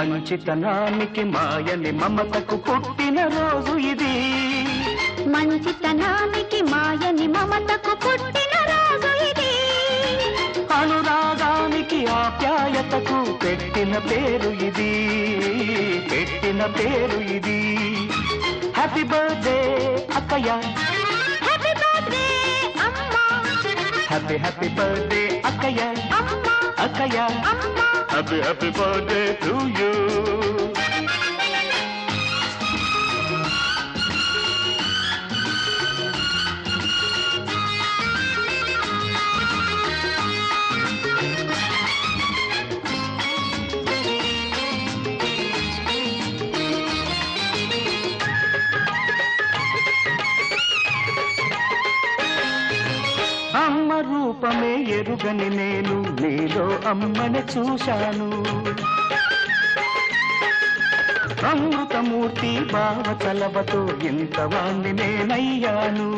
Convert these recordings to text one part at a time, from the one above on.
మంచితనానికి మాయని మమతకు పుట్టిన రోజు ఇది. మంచితనానికి మాయని మమతకు పుట్టిన రోజు ఇది. అనురాగానికి ఆప్యాయతకు పెట్టిన పేరు ఇది. పెట్టిన పేరు ఇది. హ్యాపీ బర్త్డే అక్కయ్య. హ్యాపీ బర్త్డే అమ్మా. హ్యాపీ హ్యాపీ బర్త్డే అక్కయ్య. అమ్మా అక్కయ్య. అమ్మా. Happy happy birthday to you. అమ్మ రూపమే ఎరుగని నేను నీలో అమ్మని చూశాను. అమృతమూర్తి భావ చలవతో ఇంతవాణ్ణి నేనయ్యాను.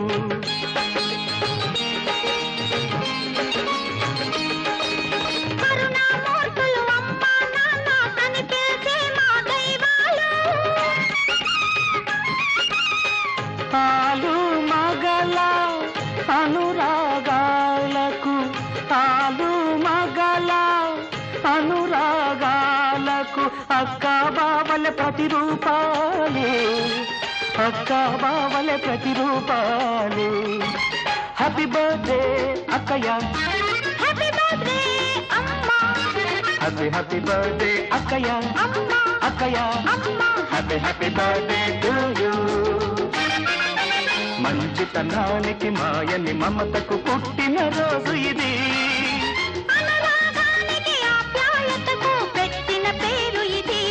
కరుణామూర్తులు అమ్మా నాన్న కనిపించే మా దైవాలు. ఆలు మగల అనురాగాలకు ఆలు మగల అనురాగాలకు అక్క బావల ప్రతిరూపాలు. అక్క బావల ప్రతిరూపాలు. హ్యాపీ బర్త్డే అక్కయ్య. హ్యాపీ బర్త్డే అమ్మా. హ్యాపీ హ్యాపీ బర్త్డే అక్కయ్య. అమ్మా అక్కయ్య. అమ్మా. Happy happy birthday to you. మంచితనానికి మాయని మమతకు పుట్టిన రోజు ఇది. అనురాగానికి ఆప్యాయతకు పెట్టిన పేరు ఇది.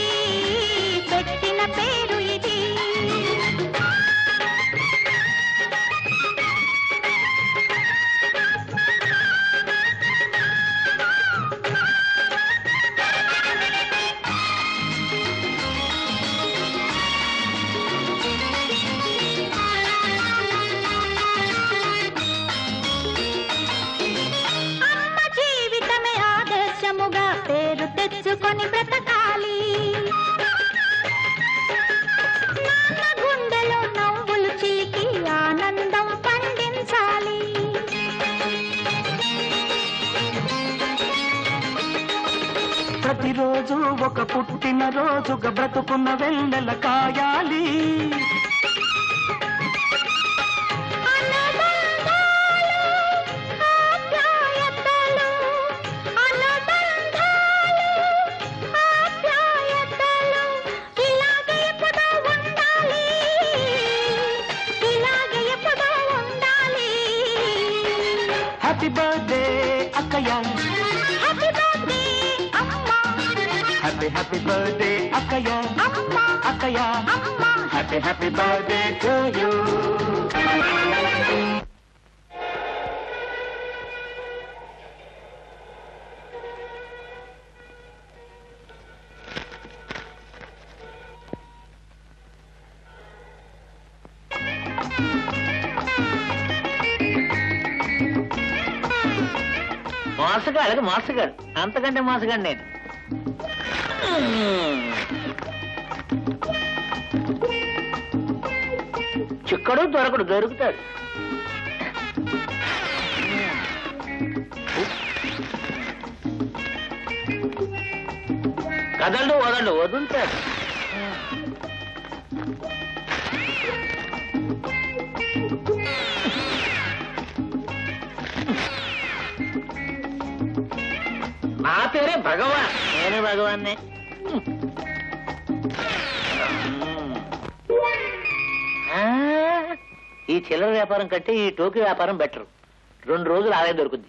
పెట్టిన పేరు ఇది. పేరు తెచ్చుకొని బ్రతకాలి. నాన్న గుండెలో నవ్వులు చిలికి ఆనందం పండించాలి. ప్రతిరోజు ఒక పుట్టిన రోజుగా బ్రతుకున్న వెన్నెల కాయాలి. హ్యాపీ బర్త్డే అక్కయ్య. హ్యాపీ బర్త్డే అమ్మా. హ్యాపీ హ్యాపీ బర్త్డే అక్కయ్య. అమ్మా అక్కయ్య. అమ్మా. Happy happy birthday to you. మోసగాడు మోసగాడు, అంతకంటే మోసగాడు నేను. చిక్కడు దొరకడు, దొరుకుతాడు. కదలడు వదలడు, వదులుతాడు. నా పేరే భగవాన్, నేనే భగవాన్నే. ఈ చిల్లర వ్యాపారం కంటే ఈ టోకీ వ్యాపారం బెటర్. 2 రోజులు ఆదాయం దొరుకుద్ది.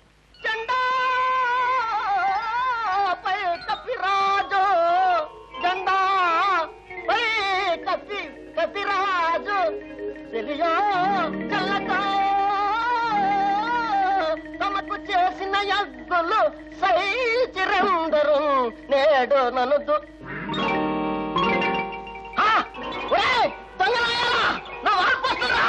తమకు చేసిన యజ్ఞులు సైచిరందరు నేడు నన్ను నా వార్పస్తులు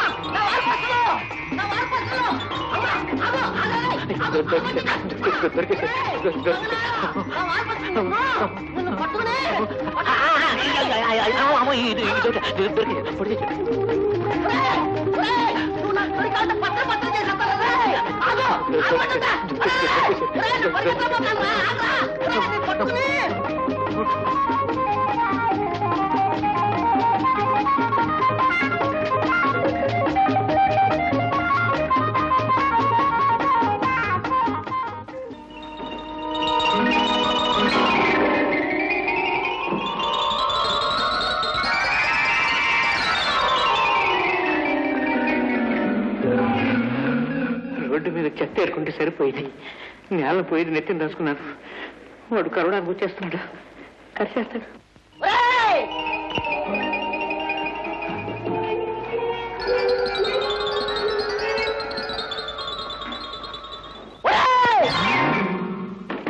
రోడ్డు మీద చెత్త ఏరుకుంటే సరిపోయింది. నేల పోయేది నెత్తిని రాసుకున్నాడు. వాడు కరోనాకు వచ్చేస్తున్నాడు. కరిచేస్తాడు.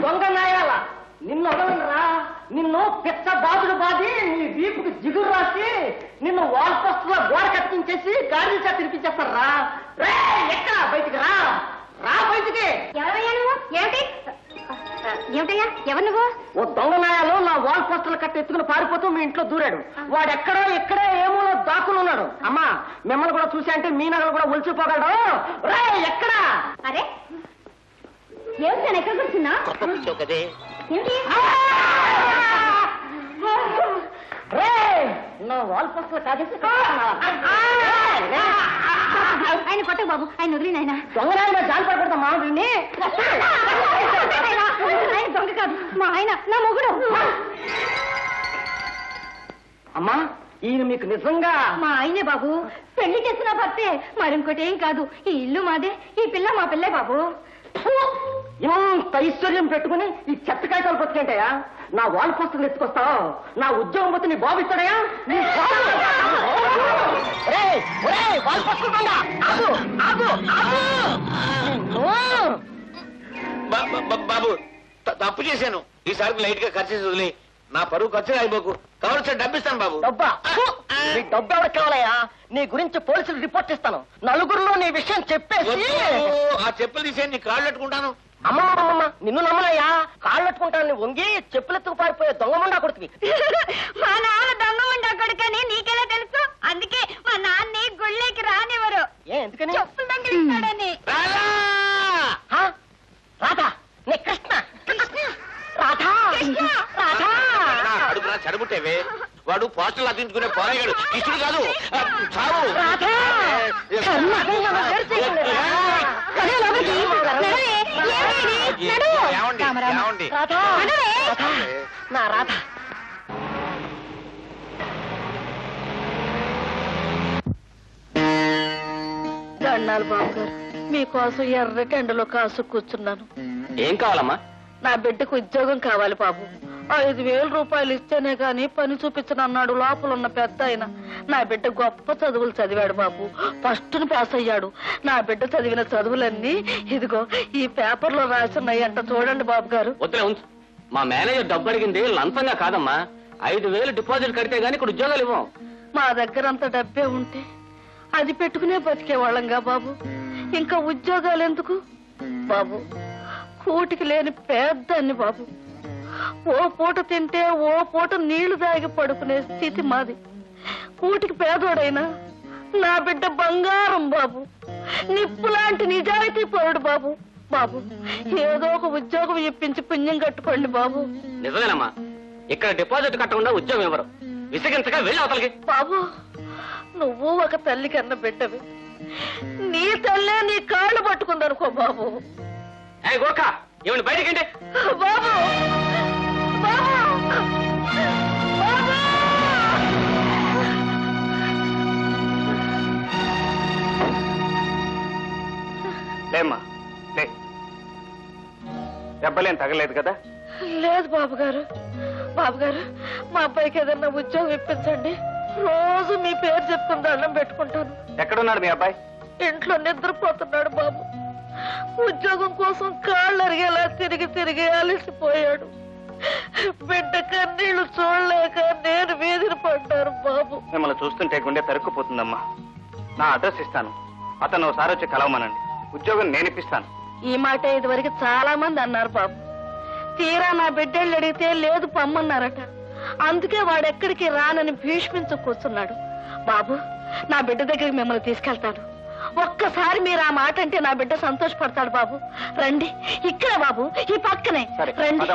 దొంగ నాయాల నిన్ను వదలరా. నిన్ను పిచ్చ బాధుడు బాధి నీ వీపుకి జిగురు రాసి నిన్ను వాల్ పోస్టులో గోడ కట్టించేసి గాడి చేత తినిపించేస్తారా. ఎక్కడ బయటికి రా, రా బయటికి. ఏమిటయ్యా ఎవరు నువ్వు? ఓ దొంగ నాయాలు నా వాల్ పోస్టులు కట్టి ఎత్తుకుని పారిపోతూ మీ ఇంట్లో దూరాడు. వాడెక్కడో ఎక్కడే ఏమో దాక్కుని ఉన్నాడు. అమ్మా మిమ్మల్ని కూడా చూసి అంటే మీ నగలు కూడా ఒలిచిపోగలడు. రే ఎక్కడా? అరే ఏమిటి నేను ఎక్కడ కూర్చున్నా? కదే ఏమిటి? రే నా వాల్ పోస్టులు కాదేసి ఆయన కొట్టకు బాబు, ఆయన వదిలిన ఆయన దొంగనాయన జాలి పడకూడదు మామిడిని. ఆయన దొంగ కాదు, మా ఆయన నా మొగుడు. అమ్మా ఈయన మీకు నిజంగా మా ఆయనే బాబు, పెళ్లి చేసిన భర్తే, మరింకోటి ఏం కాదు. ఈ ఇల్లు మాదే, ఈ పిల్ల మా పిల్లే బాబు. ఇంత ఐశ్వర్యం పెట్టుకుని ఈ చెత్త కాగితాలు బతికేంటయా? నా వాల్ పోస్టులు ఎత్తుకొస్తావు. నా ఉద్యోగం పోతే నీ బాబు ఇస్తాడయా? నీ బాబు వాల్ పోస్టులు బండా. ఆగు ఆగు ఆగు. బాబు తప్పు చేశాను. ఈసారి లైట్ గా ఖర్చు చేసి వదిలి నా పరువు ఖర్చు అయిపోకు. కావాల్సిన డబ్బిస్తాను బాబు. డబ్బా? నీ డబ్బు ఎవరికి కావాలయ్యా? నీ గురించి పోలీసులు రిపోర్ట్ ఇస్తాను. నలుగురిలో నీ విషయం చెప్పేసి ఆ చెప్పులు తీసే నీ కాళ్ళు పెట్టుకుంటాను. అమ్మమ్మ నిన్ను నమ్మలయ్యా. కాళ్ళు పెట్టుకుంటాను వంగి చెప్పులెత్తుకు పారిపోయే దొంగముండా కొడుతుంది. మా నాన్న దొంగ ఉండా కొడుకని నీకెలా తెలుసు? అందుకే మా నాన్ని గుళ్ళకి రానివ్వరు. ఎందుకని? చెప్పులు దొంగిలిస్తాడని. రాధా నీ కృష్ణ రాధా రాధా అడుగురా చెడబుట్టేవే. వాడు పోస్టర్లు అతించుకునే పోరాగాడు. ఇష్టడు కాదు చావు. ఏమండి నా రాధా దండాలు బాబు గారు, మీకోసం ఎర్రటి ఎండలో కాసు కూర్చున్నాను. ఏం కావాలమ్మా? నా బిడ్డకు ఉద్యోగం కావాలి బాబు. 5,000 రూపాయలు ఇస్తేనే గాని పని చూపించనన్నాడు లోపల ఉన్న పెద్ద ఆయన. నా బిడ్డ గొప్ప చదువులు చదివాడు బాబు, ఫస్ట్ను పాస్ అయ్యాడు. నా బిడ్డ చదివిన చదువులన్నీ ఇదిగో ఈ పేపర్లో రాసున్నాయంట, చూడండి బాబు గారు. వద్దులే ఉంచు. మా మేనేజర్ డబ్బు అడిగింది లంచంగా కాదమ్మా. 5,000 డిపాజిట్ కడితే గానీ ఇక్కడ ఉద్యోగాలు ఇవ్వం. మా దగ్గర అంత డబ్బే ఉంటే అది పెట్టుకునే బతికేవాళ్ళంగా బాబు. ఇంకా ఉద్యోగాలు ఎందుకు బాబు? కూటికి లేని పేద్దాన్ని బాబు. ఓ పూట తింటే ఓ పూట నీళ్లు తాగి పడుకునే స్థితి మాది. కూటికి పేదోడైనా నా బిడ్డ బంగారం బాబు. నిప్పు లాంటి నిజాయితీ పరుడు బాబు. బాబు ఏదో ఒక ఉద్యోగం ఇప్పించి పుణ్యం కట్టుకోండి బాబు. నిజమేనమ్మా, ఇక్కడ డిపాజిట్ కట్టకుండా ఉద్యోగం ఇవ్వరు. విసిగించగా వెళ్ళి అవతలకి. బాబు నువ్వు ఒక తల్లి కన్న బిడ్డవి. నీ తల్లే నీ కాళ్ళు పట్టుకుందనుకో బాబు. ఏ గోక, ఏమని బయటకంటే బాబు బాబు బాబు. లేమ్మా లే. దెబ్బలేం తగలేదు కదా? లేదు బాబు గారు. బాబు గారు మా అబ్బాయికి ఏదన్నా ఉద్యోగం ఇప్పించండి. రోజు మీ పేరు చెప్పుకుని దండం పెట్టుకుంటాను. ఎక్కడున్నాడు మీ అబ్బాయి? ఇంట్లో నిద్రపోతున్నాడు బాబు. ఉద్యోగం కోసం కాళ్ళు అరిగేలా తిరిగి తిరిగి అలసిపోయాడు. బిడ్డ కన్నీళ్లు చూడలేక నేను వీధిని పడ్డాను బాబు. మిమ్మల్ని చూస్తుంటే గుండె తరుక్కుపోతుందమ్మా. నా అడ్రస్ ఇస్తాను, అతను ఒకసారి వచ్చి కలవమనండి. ఉద్యోగం నేను ఇప్పిస్తాను. ఈ మాట ఇదివరకు చాలా మంది అన్నారు బాబు. తీరా నా బిడ్డళ్ళు అడిగితే లేదు పమ్మన్నారట. అందుకే వాడెక్కడికి రానని భీష్మించు కూర్చున్నాడు. బాబు, నా బిడ్డ దగ్గరికి మిమ్మల్ని తీసుకెళ్తాను. ఒక్కసారి మీరు ఆ మాట అంటే నా బిడ్డ సంతోషపడతాడు. బాబు రండి, ఇక్కడ బాబు ఈ పక్కనే రండి.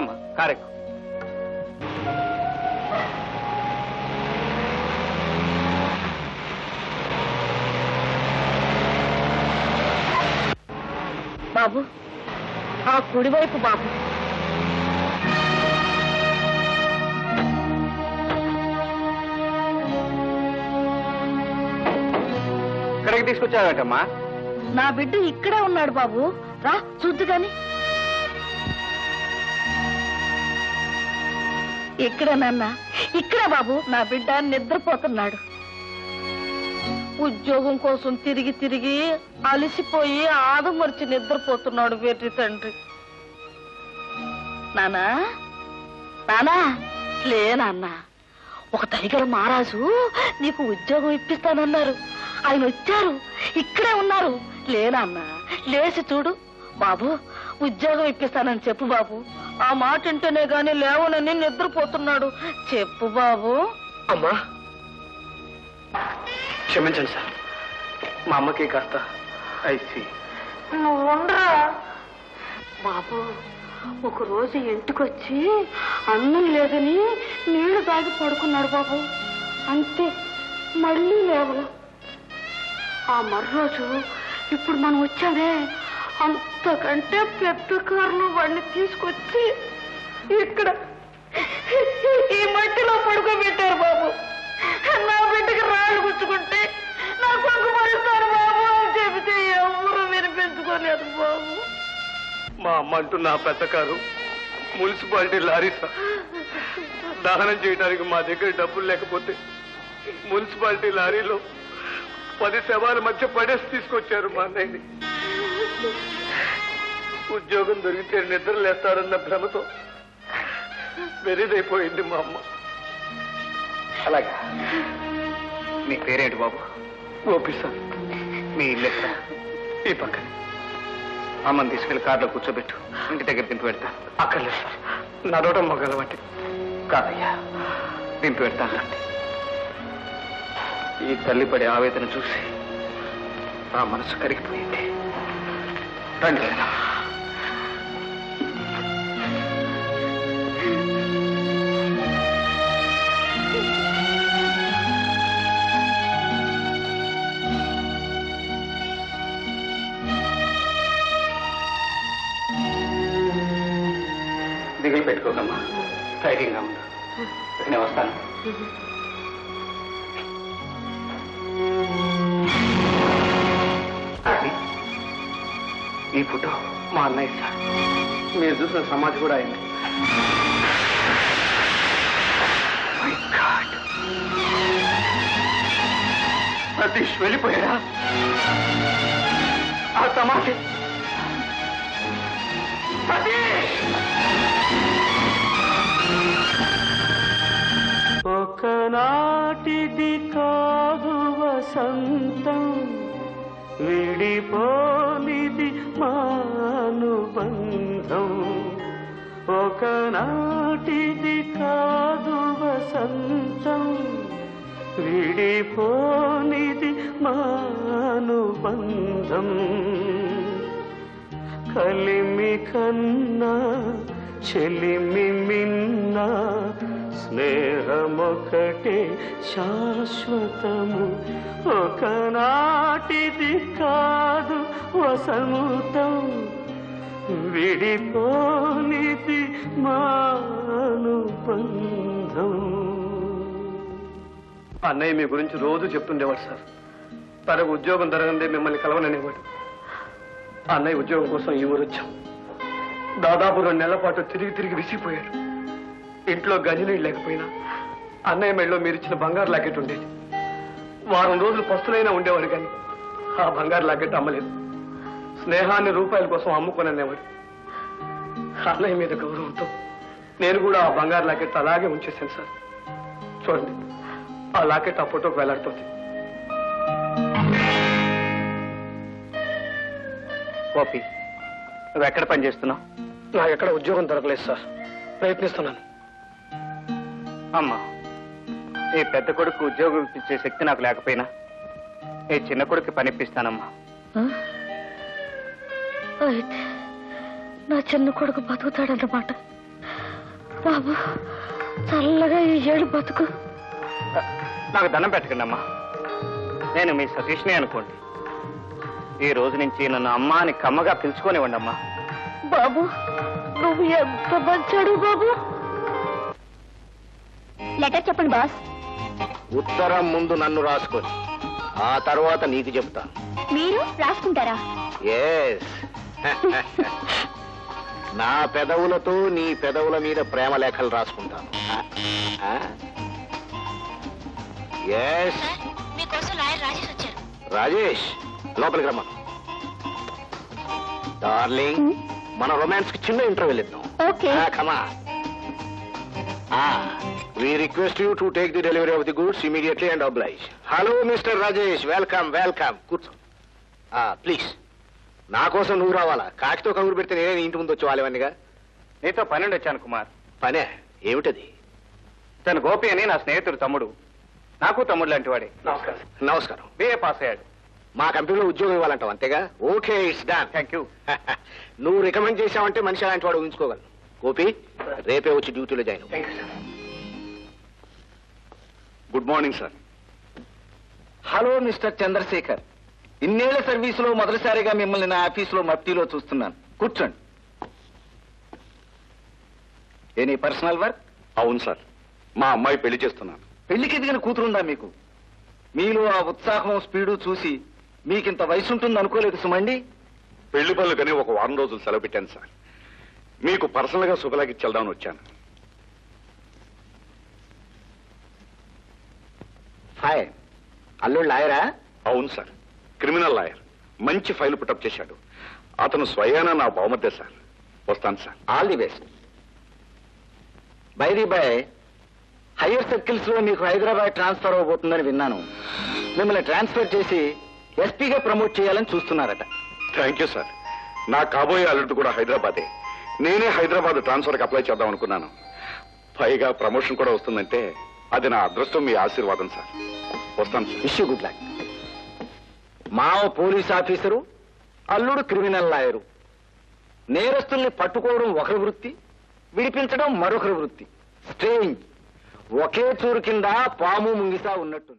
బాబు ఆ కుడివైపు బాబు. ఇక్కడికి తీసుకొచ్చావటమ్మా? నా బిడ్డ ఇక్కడే ఉన్నాడు బాబు, రా చూద్దు గాని. ఇక్కడ నాన్న, ఇక్కడ బాబు నా బిడ్డ నిద్రపోతున్నాడు. ఉద్యోగం కోసం తిరిగి తిరిగి అలసిపోయి ఆదమర్చి నిద్రపోతున్నాడు వెర్రి తండ్రి. నానా నానా లే నాన్న, ఒక టైగర్ మహారాజు నీకు ఉద్యోగం ఇప్పిస్తానన్నారు. ఆయన వచ్చారు, ఇక్కడే ఉన్నారు. లేనన్నా, లేచి చూడు. బాబు ఉద్యోగం ఇప్పిస్తానని చెప్పు బాబు. ఆ మాట వింటేనే గాని లేవనని నిద్రపోతున్నాడు. చెప్పు బాబు. అమ్మా క్షమించండి సార్, మా అమ్మకి కాస్త ఐసి. నువ్వు ఉండరా బాబు. ఒక రోజు ఇంటికొచ్చి అన్నం లేదని నీళ్లు తాగి పడుకున్నాడు బాబు. అంతే, మళ్ళీ లేవలా. ఆ మర్రోజు ఇప్పుడు మనం వచ్చామే, అంతకంటే పెద్ద కారులో వాడిని తీసుకొచ్చి ఇక్కడ ఈ మట్టిలో పడుకోబెట్టారు బాబు. నా బిడ్డకి రాళ్ళు గుచ్చుకుంటే నా కొడుకు పడుతారు బాబు అని చెబితే ఎవరు వినిపించుకోలేదు బాబు. మా అమ్మ అంటున్న ఆ పెద్ద కారు మున్సిపాలిటీ లారీ సార్. దహనం చేయడానికి మా దగ్గర డబ్బులు లేకపోతే మున్సిపాలిటీ లారీలో 10 శవాల మధ్య పడేసి తీసుకొచ్చారు మా అన్నయ్యని. ఉద్యోగం దొరికితే నిద్ర లేస్తారన్న భ్రమతో వెరిదైపోయింది మా అమ్మ. అలాగా, మీ పేరేంటి బాబు? OP sir. మీ ఇల్లు ఎక్కడ? ఈ పక్కన. అమ్మని తీసుకెళ్లి కార్లో కూర్చోబెట్టు, ఇంటి దగ్గర దింపి పెడతా. అక్కర్లేదు సార్, నడవడం మొగలవంటి కాదయ్యా, దింపి పెడతానండి. ఈ తల్లి పడే ఆవేదన చూసి నా మనసు కరిగిపోయింది. రండి లేదా. దిగులు పెట్టుకోకమ్మా, ధైర్యంగా ఉండు. నేను వస్తాను. ఈ ఫోటో మా అన్నయ్య సార్. మీరు చూసిన సమాధి కూడా అయింది. సతీష్ వెళ్ళిపోయాడా? ఆ సమాధి సతీష్! ఒకనాటిది కాదు వసంతం, విడిపోనిది మానుబంధం. ఒకనాటిది కాదు వసంతం, విడిపోనిది మానుబంధం. కలిమి కన్నా చెలిమి మిన్నా, స్నేహమొకటే శాశ్వతము. ఒకనాటిది కాదు వసంతం, విడిపోనిది మానుబంధం. అన్నయ్య మీ గురించి రోజు చెప్తుండేవాడు సార్. తనకు ఉద్యోగం దొరకందే మిమ్మల్ని కలవననేవాడు. అన్నయ్య ఉద్యోగం కోసం ఈ ఊరు వచ్చాం. దాదాపు 2 నెలల పాటు తిరిగి తిరిగి విసిగిపోయాడు. ఇంట్లో గంజినీళ్ళు లేకపోయినా అన్నయ్య మెళ్ళలో మీరిచ్చిన బంగారు లాకెట్ ఉండేది. వారం రోజులు పస్తులైనా ఉండేవాడు, కానీ ఆ బంగారు లాకెట్ అమ్మలేదు. స్నేహాన్ని రూపాయల కోసం అమ్ముకోననేవాడు. అన్నయ్య మీద గౌరవంతో నేను కూడా ఆ బంగారు లాకెట్ అలాగే ఉంచేశాను సార్. చూడండి, ఆ లాకెట్ ఆ ఫోటోకి వేలాడుతోంది. ఓపి, నువ్వు ఎక్కడ పని చేస్తున్నావు? నాకు ఎక్కడ ఉద్యోగం దొరకలేదు సార్, ప్రయత్నిస్తున్నాను. అమ్మా, ఈ పెద్ద కొడుకు ఉద్యోగం ఇప్పించే శక్తి నాకు లేకపోయినా ఈ చిన్న కొడుకు పనిపిస్తానమ్మా. అయితే నా చిన్న కొడుకు బతుకుతాడన్నమాట. బాబు చల్లగా ఈ ఏడు బతుకు. నాకు దండం పెట్టకండి అమ్మా, నేను మీ సతీష్ని అనుకోండి. ఈ రోజు నుంచి నన్ను అమ్మ అని కమ్మగా పిలుచుకోనివ్వండి అమ్మా. బాబు నువ్వు ఎంత మంచాడు బాబు. లెటర్ చెప్పండి బాస్. ఉత్తరం ముందు నన్ను రాసుకొని ఆ తర్వాత నీకు చెప్తాను. మీరు రాసుకుంటారా? ఎస్. నా పెదవులతో నీ పెదవుల మీద ప్రేమ లేఖలు రాసుకుంటాను. ఎస్. మీకోసం లాయర్ రాజేష్ వచ్చారు. రాజేష్, లోపలికి రమ్మను. డార్లింగ్, మన రొమాన్స్ కి చిన్న ఇంటర్వ్యూ ఇద్దాం. Okay. Comma. We request you to take the delivery of the goods immediately and oblige. Hello, Mr. Rajesh. Welcome. కూర్చో. ప్లీజ్. నా కోసం నువ్వు రావాలా? కాకితో కబురు పెడితే నేనే ఇంటి ముందు వచ్చి వాళ్ళవన్నీగా. నీతో పన్నెండు వచ్చాను కుమార్. పనే ఏమిటది? తను గోపి అని నా స్నేహితుడు తమ్ముడు. నాకు తమ్ముడు లాంటి వాడే. నమస్కారం. బిఏ పాస్ అయ్యాడు. మా కంపెనీలో ఉద్యోగం ఇవ్వాలంటావు అంతేగా? Okay, it's done. Thank you. నువ్వు రికమెండ్ చేశావంటే మనిషి అలాంటి వాడు ఊహించుకోగలను. గోపి, రేపే వచ్చి డ్యూటీలో join. Good morning sir. Hello mister Chandrasekhar. ఇన్నేళ్ల సర్వీసులో మొదటిసారిగా మిమ్మల్ని నా ఆఫీసులో మఫ్టీలో చూస్తున్నాను. కూర్చోండి. Any personal work? అవును సార్, మా అమ్మాయి పెళ్లి చేస్తున్నాను. పెళ్లికి ఎదిగిన కూతురుందా మీకు? మీలో ఆ ఉత్సాహం స్పీడు చూసి మీకింత వయసు ఉంటుంది అనుకోలేదు సుమండి. పెళ్లి పనులకని ఒక వారం రోజులు సెలవు పెట్టాను సార్. మీకు పర్సనల్ గా శుభలాగిచ్చి వెళ్దామని వచ్చాను. ఫైన్. అల్లుడు లాయరా? అవును సార్, క్రిమినల్ లాయర్. మంచి ఫైల్ పుటప్ చేశాడు. అతను స్వయానా నా బహుమతే సార్. వస్తాను sir. All the best. By the by, hire circles లో మీకు హైదరాబాద్ ట్రాన్స్ఫర్ అవబోతుందని విన్నాను. మిమ్మల్ని ట్రాన్స్ఫర్ చేసి ఎస్పీగా ప్రమోట్ చేయాలని చూస్తున్నారట. Thank you sir. నా కాబోయే అల్లుడు కూడా హైదరాబాదే. నేనే హైదరాబాద్ ట్రాన్స్ఫర్కి అప్లై చేద్దాం అనుకున్నాను. పైగా ప్రమోషన్ కూడా వస్తుందంటే అది నా అదృష్టం, మీ ఆశీర్వాదం సార్. వస్తాను sir. Wish you good luck. మావ పోలీస్ ఆఫీసరు, అల్లుడు క్రిమినల్ లాయరు. నేరస్తుల్ని పట్టుకోవడం ఒకరి వృత్తి, విడిపించడం మరొకరి వృత్తి. స్ట్రేంజ్. ఒకే చూరు కింద పాము ముంగిసా ఉన్నట్టు.